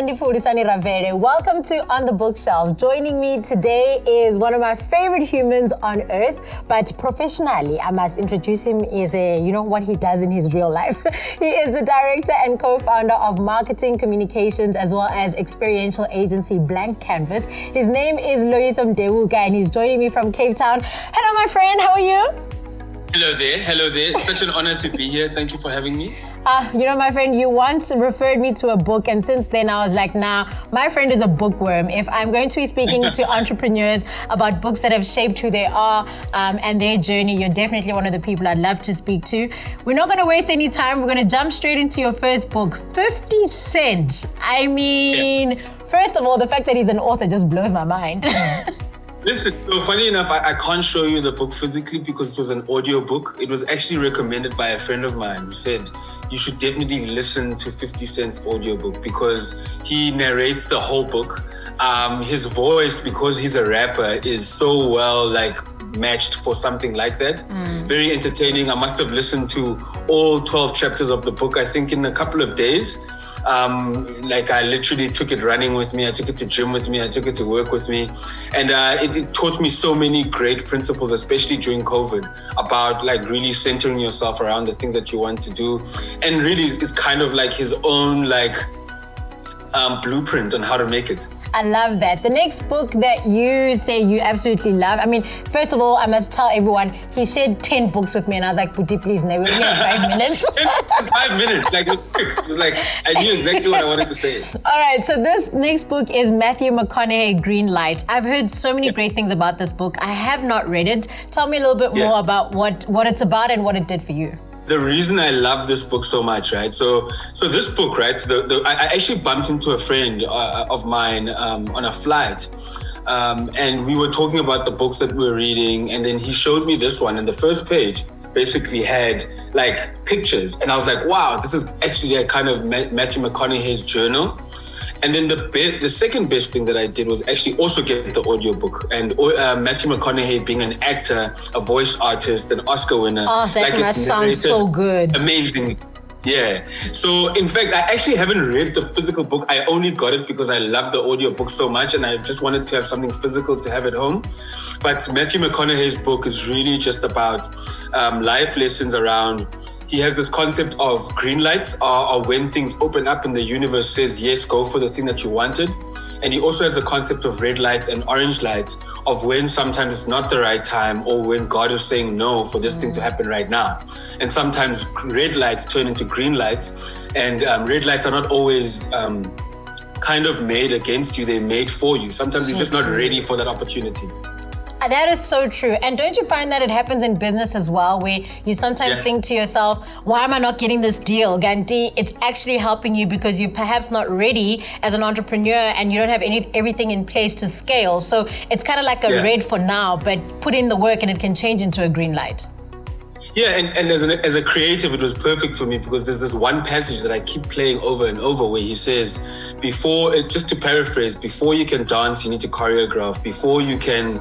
Hulisani Ravele. Welcome to On the Bookshelf. Joining me today is one of my favorite humans on earth, but professionally, I must introduce him as what he does in his real life. He is the director and co-founder of marketing communications as well as experiential agency Blank Canvas. His name is Loyiso Mdebuka and he's joining me from Cape Town. Hello, my friend. How are you? Hello there. Such an honor to be here. Thank you for having me. My friend, you once referred me to a book, and since then I was like, nah, my friend is a bookworm. If I'm going to be speaking to entrepreneurs about books that have shaped who they are and their journey, you're definitely one of the people I'd love to speak to. We're not going to waste any time. We're going to jump straight into your first book, 50 Cent. First of all, the fact that he's an author just blows my mind. Listen, so funny enough, I can't show you the book physically because it was an audio book. It was actually recommended by a friend of mine who said, you should definitely listen to 50 Cent's audiobook because he narrates the whole book. His voice, because he's a rapper, is so well matched for something like that. Very entertaining. I must have listened to all 12 chapters of the book, I think in a couple of days. I literally took it running with me. I took it to gym with me. I took it to work with me. And it taught me so many great principles, especially during COVID, about really centering yourself around the things that you want to do. And really, it's kind of like his own blueprint on how to make it. I love that. The next book that you say you absolutely love, first of all, I must tell everyone, he shared 10 books with me and I was like, Puti, please, no, we only have 5 minutes. 5 minutes, it was quick. It was I knew exactly what I wanted to say. All right, so this next book is Matthew McConaughey, Green Lights. I've heard so many great things about this book. I have not read it. Tell me a little bit more about what it's about and what it did for you. The reason I love this book so much, right? So this book, right? I actually bumped into a friend of mine on a flight, and we were talking about the books that we were reading, and then he showed me this one, and the first page basically had pictures, and I was like, wow, this is actually a kind of Matthew McConaughey's journal. And then the second best thing that I did was actually also get the audiobook. And Matthew McConaughey being an actor, a voice artist, an Oscar winner. Oh, that must sound so good. Amazing. Yeah. So in fact, I actually haven't read the physical book. I only got it because I love the audiobook so much and I just wanted to have something physical to have at home. But Matthew McConaughey's book is really just about life lessons around. He has this concept of green lights are when things open up and the universe says, yes, go for the thing that you wanted. And he also has the concept of red lights and orange lights of when sometimes it's not the right time or when God is saying no for this thing to happen right now. And sometimes red lights turn into green lights and red lights are not always kind of made against you, they're made for you. Sometimes you're just not ready for that opportunity. That is so true. And don't you find that it happens in business as well, where you sometimes think to yourself, why am I not getting this deal? Ganti, it's actually helping you because you're perhaps not ready as an entrepreneur and you don't have everything in place to scale. So it's kind of like a red for now, but put in the work and it can change into a green light. Yeah, and as a creative, it was perfect for me because there's this one passage that I keep playing over and over where he says, just to paraphrase, before you can dance, you need to choreograph. Before you can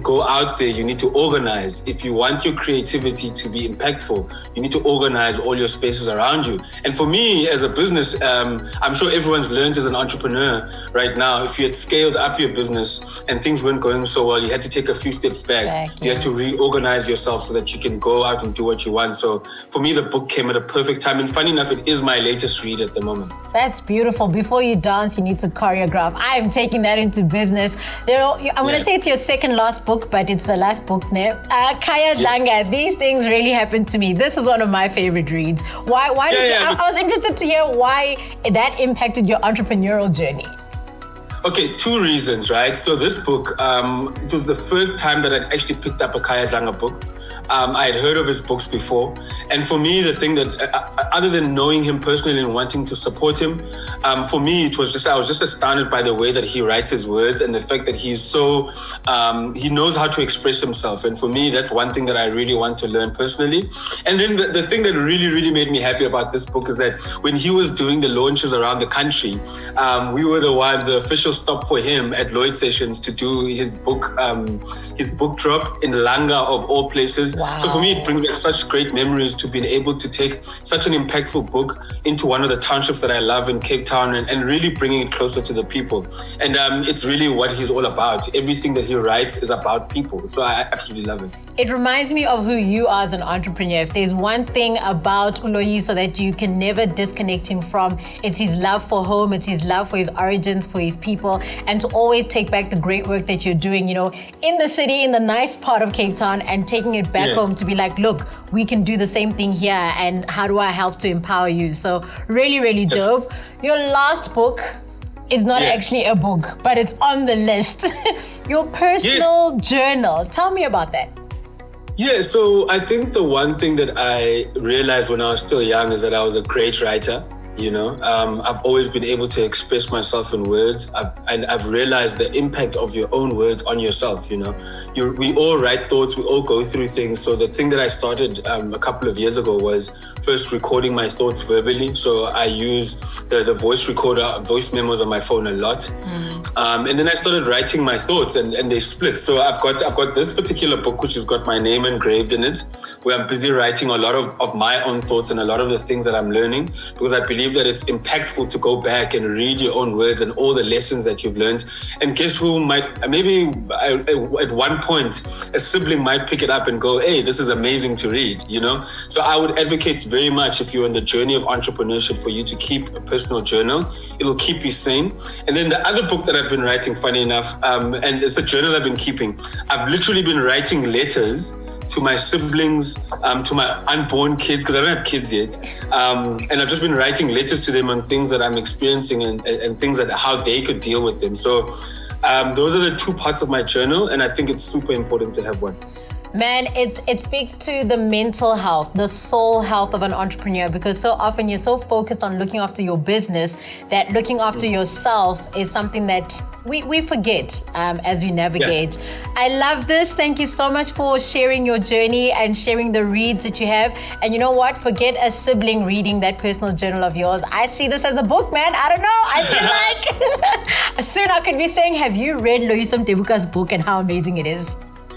go out there, you need to organize. If you want your creativity to be impactful, you need to organize all your spaces around you. And for me, as a business, I'm sure everyone's learned as an entrepreneur right now, if you had scaled up your business and things weren't going so well, you had to take a few steps back. You had to reorganize yourself so that you can go out and do what you want. So for me, the book came at a perfect time. And funny enough, it is my latest read at the moment. That's beautiful. Before you dance, you need to choreograph. I am taking that into business. I'm going to say it's your second last book, but it's the last book now. Kaya Dlanga, these things really happened to me. This is one of my favorite reads. Why did you? I was interested to hear why that impacted your entrepreneurial journey. Okay, 2 reasons, right? So this book, it was the first time that I'd actually picked up a Kaya Dlanga book. I had heard of his books before. And for me, the thing that, other than knowing him personally and wanting to support him, for me, I was just astounded by the way that he writes his words and the fact that he's so, he knows how to express himself. And for me, that's one thing that I really want to learn personally. And then the thing that really, really made me happy about this book is that when he was doing the launches around the country, we were the official stop for him at Lloyd Sessions to do his book drop in Langa of all places. Wow. So for me, it brings back such great memories to being able to take such an impactful book into one of the townships that I love in Cape Town and really bringing it closer to the people. And it's really what he's all about. Everything that he writes is about people. So I absolutely love it. It reminds me of who you are as an entrepreneur. If there's one thing about Loyiso that you can never disconnect him from, it's his love for home, it's his love for his origins, for his people, and to always take back the great work that you're doing, in the city, in the nice part of Cape Town, and taking it back home to be like, look, we can do the same thing here, and how do I help to empower you? So really, really dope. Your last book is not actually a book, but it's on the list. Your personal journal. Tell me about that. Yeah, so I think the one thing that I realized when I was still young is that I was a great writer. I've always been able to express myself in words. I've realized the impact of your own words on yourself. We all write thoughts, we all go through things. So the thing that I started a couple of years ago was first recording my thoughts verbally. So I use the voice recorder, voice memos on my phone a lot. And then I started writing my thoughts and they split. So I've got this particular book which has got my name engraved in it, where I'm busy writing a lot of my own thoughts and a lot of the things that I'm learning, because I believe that it's impactful to go back and read your own words and all the lessons that you've learned. And guess who maybe at one point, a sibling might pick it up and go, hey, this is amazing to read, So I would advocate very much, if you're on the journey of entrepreneurship, for you to keep a personal journal. It'll keep you sane. And then the other book that I've been writing, funny enough, and it's a journal I've been keeping. I've literally been writing letters to my siblings, to my unborn kids, because I don't have kids yet. And I've just been writing letters to them on things that I'm experiencing and things that how they could deal with them. So those are the two parts of my journal, and I think it's super important to have one. Man, it speaks to the mental health, the soul health of an entrepreneur, because so often you're so focused on looking after your business that looking after yourself is something that we forget as we navigate. Yeah. I love this. Thank you so much for sharing your journey and sharing the reads that you have. And you know what? Forget a sibling reading that personal journal of yours. I see this as a book, man. I don't know. I feel like soon I could be saying, have you read Loyiso Mdebuka's book and how amazing it is?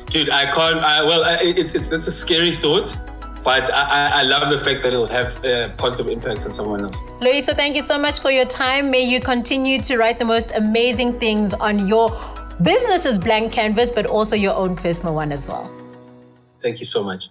Dude, I can't. It's a scary thought, but I love the fact that it'll have a positive impact on someone else. Loyiso, thank you so much for your time. May you continue to write the most amazing things on your business's blank canvas, but also your own personal one as well. Thank you so much.